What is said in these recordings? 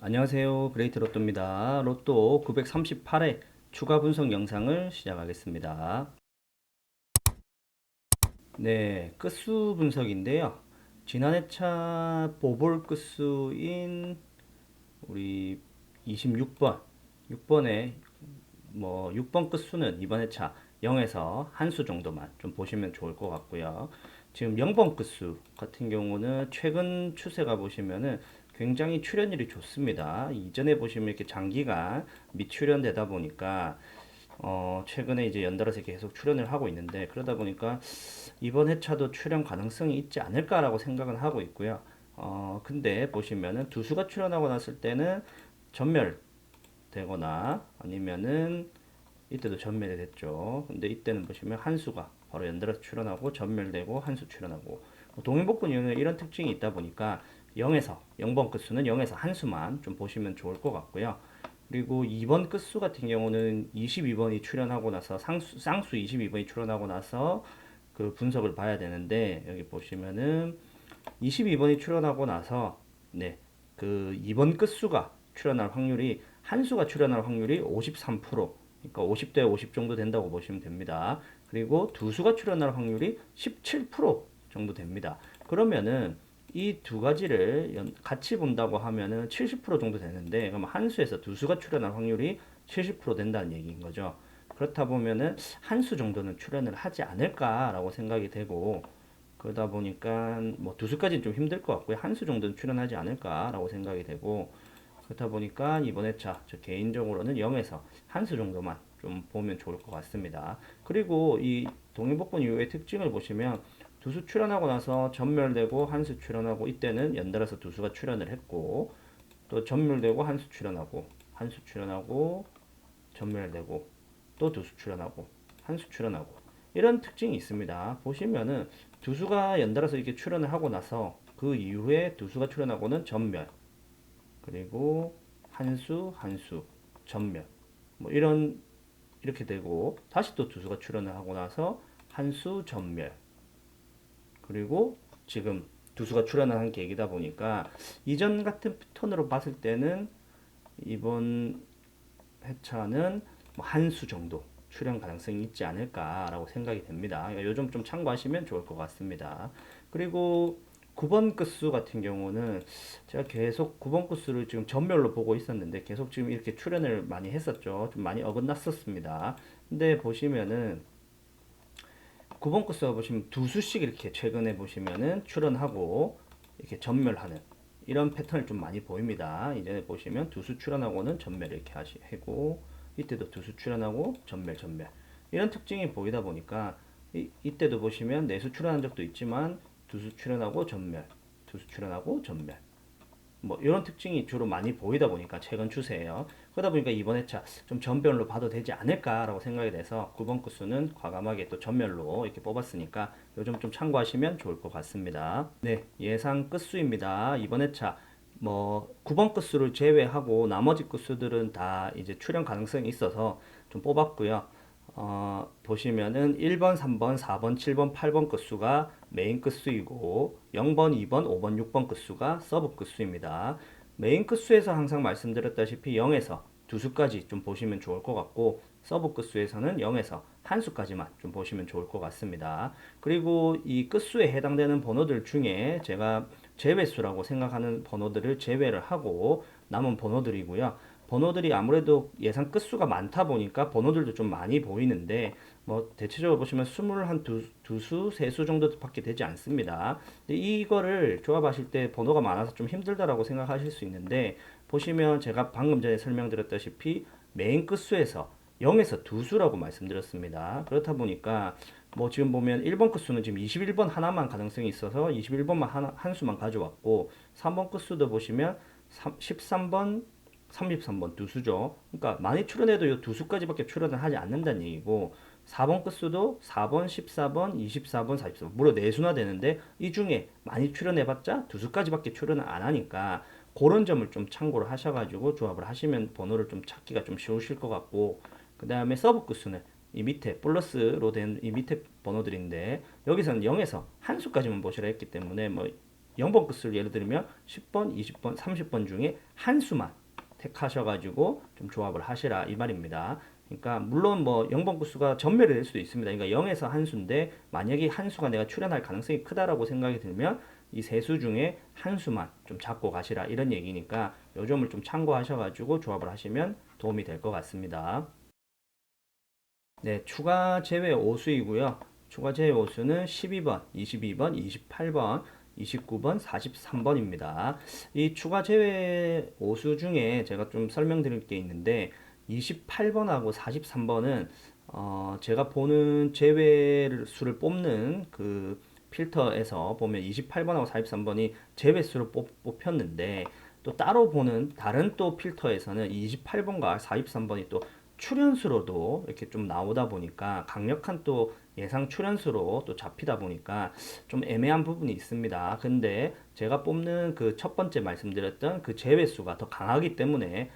안녕하세요. 그레이트 로또입니다. 로또 938회 추가 분석 영상을 시작하겠습니다. 네, 끝수 분석인데요. 지난 회차 보볼 끝수인 우리 26번, 6번에 6번 끝수는 이번 회차 0에서 한 수 정도만 좀 보시면 좋을 것 같고요. 지금 0번 끝수 같은 경우는 최근 추세가 보시면은 굉장히 출현율이 좋습니다. 이전에 보시면 이렇게 장기간 미출현되다 보니까 최근에 이제 연달아서 계속 출현을 하고 있는데, 그러다 보니까 이번 회차도 출현 가능성이 있지 않을까라고 생각은 하고 있고요. 근데 보시면은 두 수가 출현하고 났을 때는 전멸되거나 아니면은 이때도 전멸이 됐죠. 근데 이때는 보시면 한 수가 바로 연달아서 출현하고 전멸되고 한 수 출현하고, 동일복근 이유는 이런 특징이 있다 보니까 0에서 0번 끝수는 0에서 한 수만 좀 보시면 좋을 것 같고요. 그리고 2번 끝수 같은 경우는 22번이 출현하고 나서 쌍수 22번이 출현하고 나서 그 분석을 봐야 되는데, 여기 보시면은 22번이 출현하고 나서 네, 그 2번 끝수가 출현할 확률이, 한 수가 출현할 확률이 53%, 그러니까 50대 50 정도 된다고 보시면 됩니다. 그리고 두 수가 출현할 확률이 17% 정도 됩니다. 그러면은 이 두 가지를 같이 본다고 하면은 70% 정도 되는데, 그럼 한 수에서 두 수가 출현할 확률이 70% 된다는 얘기인 거죠. 그렇다 보면은 한 수 정도는 출현을 하지 않을까라고 생각이 되고, 그러다 보니까 뭐 두 수까지는 좀 힘들 것 같고요. 한 수 정도는 출연하지 않을까라고 생각이 되고, 그렇다 보니까 이번 회차 저 개인적으로는 0에서 한 수 정도만 좀 보면 좋을 것 같습니다. 그리고 이 동일복권 이후의 특징을 보시면 두 수 출연하고 나서 전멸되고 한 수 출연하고, 이때는 연달아서 두 수가 출연을 했고, 또 전멸되고 한 수 출연하고, 한 수 출연하고 전멸되고, 또 두 수 출연하고 한 수 출연하고, 이런 특징이 있습니다. 보시면은 두 수가 연달아서 이렇게 출연을 하고 나서 그 이후에 두 수가 출연하고는 전멸, 그리고 한 수, 한 수, 전멸, 뭐 이런, 이렇게 되고, 다시 또 두 수가 출연을 하고 나서 한 수, 전멸, 그리고 지금 두 수가 출연을 한 계기다 보니까 이전 같은 패턴으로 봤을 때는 이번 회차는 뭐 한 수 정도 출현 가능성이 있지 않을까라고 생각이 됩니다. 그러니까 요점 좀 참고하시면 좋을 것 같습니다. 그리고 9번 끝수 같은 경우는 제가 계속 9번 끝수를 지금 전멸로 보고 있었는데 계속 지금 이렇게 출현을 많이 했었죠. 좀 많이 어긋났었습니다. 근데 보시면은 9번 끝수가 보시면 두 수씩 이렇게 최근에 보시면은 출현하고 이렇게 전멸하는 이런 패턴을 좀 많이 보입니다. 이전에 보시면 두 수 출현하고는 전멸 이렇게 하고, 이때도 두 수 출현하고 전멸 전멸, 이런 특징이 보이다 보니까 이때도 보시면 네 수 출현한 적도 있지만 두 수 출현하고 전멸, 두 수 출현하고 전멸, 뭐 이런 특징이 주로 많이 보이다 보니까 최근 추세예요. 그러다 보니까 이번 회차 좀 전별로 봐도 되지 않을까라고 생각이 돼서 9번 끝수는 과감하게 또 전멸로 이렇게 뽑았으니까 요즘 좀 참고하시면 좋을 것 같습니다. 네, 예상 끝수입니다. 이번 회차 뭐 9번 끝수를 제외하고 나머지 끝수들은 다 이제 출현 가능성이 있어서 좀 뽑았고요. 보시면은 1번, 3번, 4번, 7번, 8번 끝수가 메인 끝수이고, 0번, 2번, 5번, 6번 끝수가 서브 끝수입니다. 메인 끝수에서 항상 말씀드렸다시피 0에서 두 수까지 좀 보시면 좋을 것 같고, 서브 끝수에서는 0에서 한 수까지만 좀 보시면 좋을 것 같습니다. 그리고 이 끝수에 해당되는 번호들 중에 제가 제외수라고 생각하는 번호들을 제외를 하고 남은 번호들이고요. 번호들이 아무래도 예상 끝수가 많다 보니까 번호들도 좀 많이 보이는데, 뭐 대체적으로 보시면 21 두 수, 세 수 정도밖에 되지 않습니다. 근데 이거를 조합하실 때 번호가 많아서 좀 힘들다라고 생각하실 수 있는데, 보시면 제가 방금 전에 설명드렸다시피 메인 끝수에서 0에서 두 수라고 말씀드렸습니다. 그렇다 보니까 뭐 지금 보면 1번 끝수는 지금 21번 하나만 가능성이 있어서 21번만 한 수만 가져왔고, 3번 끝수도 보시면 13번, 33번 두 수죠. 그러니까 많이 출연해도 이 두 수까지밖에 출연을 하지 않는다는 얘기고, 4번 끝수도 4번, 14번, 24번, 44번 무려 네 수나 되는데, 이 중에 많이 출연해봤자 두 수까지밖에 출연을 안 하니까 그런 점을 좀 참고를 하셔가지고 조합을 하시면 번호를 좀 찾기가 좀 쉬우실 것 같고, 그 다음에 서브 끝수는 이 밑에 플러스로 된 이 밑에 번호들인데, 여기서는 0에서 한 수까지만 보시라 했기 때문에 뭐 0번 끝수를 예를 들면 10번, 20번, 30번 중에 한 수만 택하셔가지고 좀 조합을 하시라 이 말입니다. 그러니까 물론 뭐 0번 끝수가 전멸이 될 수도 있습니다. 그러니까 0에서 한 수인데 만약에 한 수가 내가 출현할 가능성이 크다라고 생각이 들면 이 세 수 중에 한 수만 좀 잡고 가시라 이런 얘기니까 요 점을 좀 참고하셔가지고 조합을 하시면 도움이 될 것 같습니다. 네, 추가 제외 오수이고요. 추가 제외 오수는 12번, 22번, 28번, 29번, 43번입니다. 이 추가 제외 오수 중에 제가 좀 설명드릴 게 있는데 28번하고 43번은 제가 보는 제외 수를 뽑는 그 필터에서 보면 28번하고 43번이 제외수로 뽑혔는데 또 따로 보는 다른 또 필터에서는 28번과 43번이 또 출연수로도 이렇게 좀 나오다 보니까 강력한 또 예상 출연수로 또 잡히다 보니까 좀 애매한 부분이 있습니다. 근데 제가 뽑는 그 첫 번째 말씀드렸던 그 제외수가 더 강하기 때문에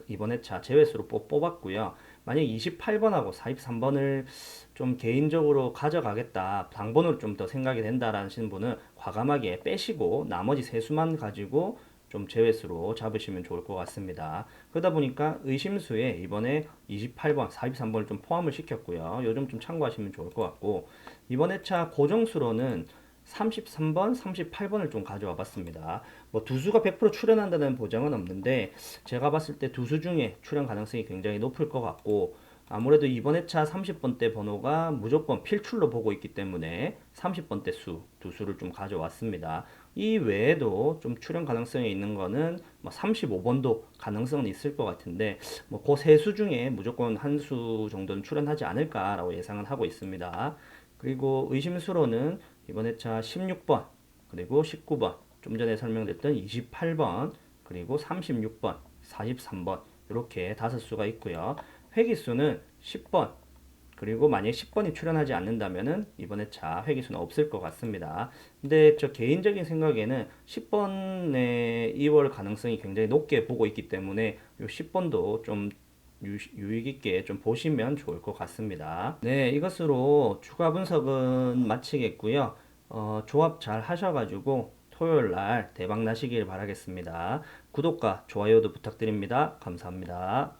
이번 회차 제외수로 뽑았고요. 만약 28번하고 43번을 좀 개인적으로 가져가겠다, 당번으로 좀 더 생각이 된다라는 분은 과감하게 빼시고 나머지 세 수만 가지고 좀 제외수로 잡으시면 좋을 것 같습니다. 그러다 보니까 의심수에 이번에 28번, 43번을 좀 포함을 시켰고요. 요점 좀 참고하시면 좋을 것 같고 이번 회차 고정수로는 33번, 38번을 좀 가져와 봤습니다. 뭐 두 수가 100% 출연한다는 보장은 없는데 제가 봤을 때 두 수 중에 출연 가능성이 굉장히 높을 것 같고 아무래도 이번 회차 30번대 번호가 무조건 필출로 보고 있기 때문에 30번대 두 수를 좀 가져왔습니다. 이 외에도 좀 출연 가능성이 있는 거는 뭐 35번도 가능성은 있을 것 같은데 뭐 그 세 수 중에 무조건 한 수 정도는 출연하지 않을까라고 예상은 하고 있습니다. 그리고 의심수로는 이번 회차 16번 그리고 19번 좀 전에 설명드렸던 28번 그리고 36번 43번 이렇게 다섯 수가 있고요. 회기수는 10번 그리고 만약 10번이 출연하지 않는다면은 이번 회차 회기수는 없을 것 같습니다. 근데 저 개인적인 생각에는 10번의 2월 가능성이 굉장히 높게 보고 있기 때문에 이 10번도 좀 유익 있게 좀 보시면 좋을 것 같습니다. 네, 이것으로 추가 분석은 마치겠고요. 조합 잘 하셔가지고 토요일 날 대박 나시길 바라겠습니다. 구독과 좋아요도 부탁드립니다. 감사합니다.